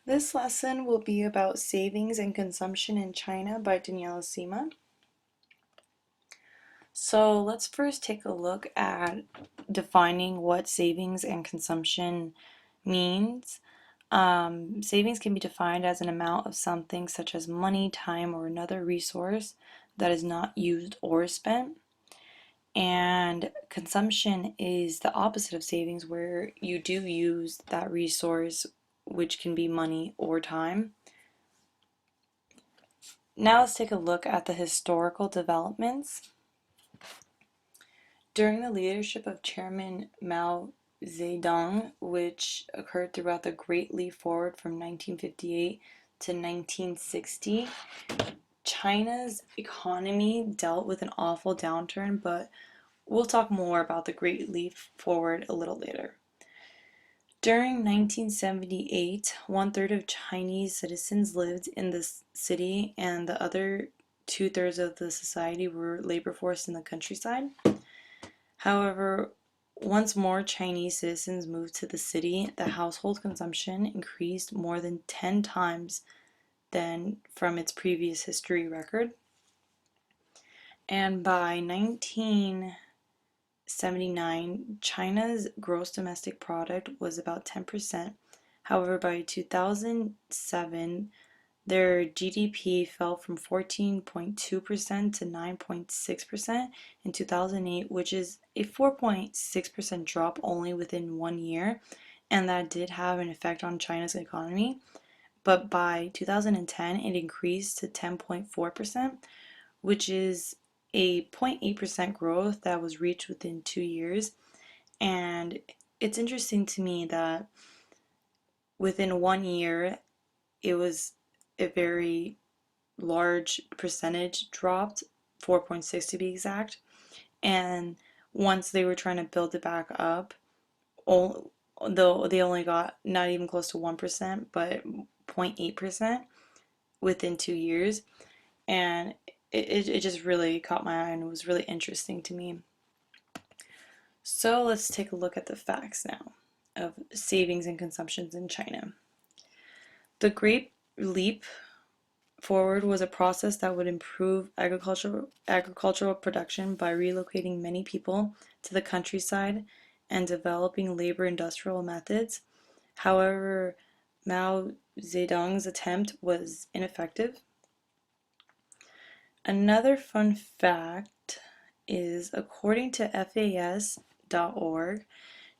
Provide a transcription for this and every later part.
This lesson will be about savings and consumption in China by Daniela Sima. So let's first take a look at defining what savings and consumption means. Savings can be defined as an amount of something such as money, time, or another resource that is not used or spent. And consumption is the opposite of savings, where you do use that resource, which can be money or time. Now let's take a look at the historical developments. During the leadership of Chairman Mao Zedong, which occurred throughout the Great Leap Forward from 1958 to 1960, China's economy dealt with an awful downturn, but we'll talk more about the Great Leap Forward a little later. During 1978, one-third of Chinese citizens lived in the city, and the other two-thirds of the society were labor force in the countryside. However, once more Chinese citizens moved to the city, the household consumption increased more than 10 times than from its previous history record. And by 1979, China's gross domestic product was about 10%. However, by 2007, their GDP fell from 14.2% to 9.6% in 2008, which is a 4.6% drop only within 1 year, and that did have an effect on China's economy. But by 2010, it increased to 10.4%, which is a 0.8% growth that was reached within 2 years. And it's interesting to me that within 1 year, it was a very large percentage dropped, 4.6 to be exact. And once they were trying to build it back up, though they only got not even close to 1%, but 0.8% within 2 years. And it just really caught my eye and was really interesting to me. So let's take a look at the facts now of savings and consumptions in China. The Great Leap Forward was a process that would improve agricultural production by relocating many people to the countryside and developing labor industrial methods. However, Mao Zedong's attempt was ineffective. Another fun fact is, according to FAS.org,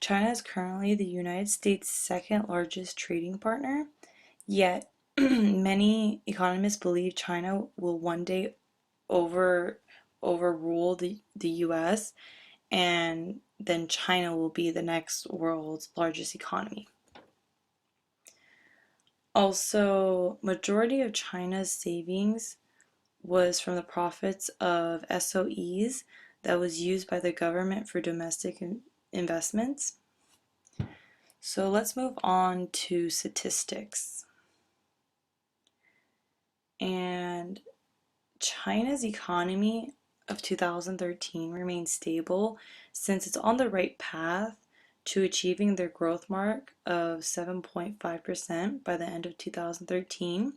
China is currently the United States' second largest trading partner, yet many economists believe China will one day overrule the US, and then China will be the next world's largest economy. Also, majority of China's savings was from the profits of SOEs that was used by the government for domestic investments. So let's move on to statistics. And China's economy of 2013 remains stable since it's on the right path to achieving their growth mark of 7.5% by the end of 2013.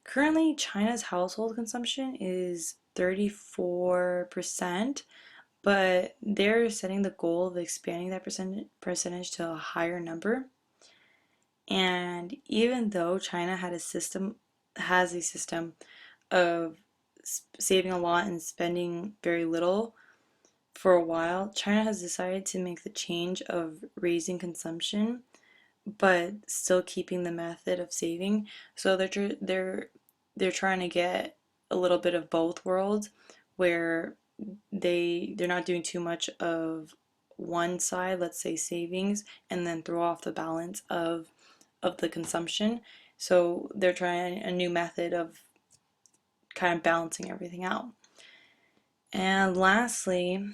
Currently, China's household consumption is 34%, but they're setting the goal of expanding that percentage to a higher number. And even though China has a system of saving a lot and spending very little for a while, China has decided to make the change of raising consumption but still keeping the method of saving. So they're trying to get a little bit of both worlds, where they're not doing too much of one side, let's say savings, and then throw off the balance of the consumption. So they're trying a new method of kind of balancing everything out. And lastly,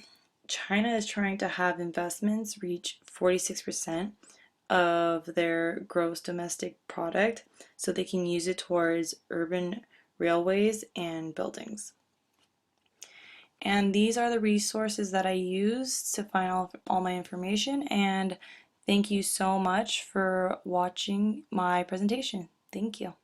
China is trying to have investments reach 46% of their gross domestic product so they can use it towards urban railways and buildings. And these are the resources that I used to find all my information, and Thank you so much for watching my presentation. Thank you.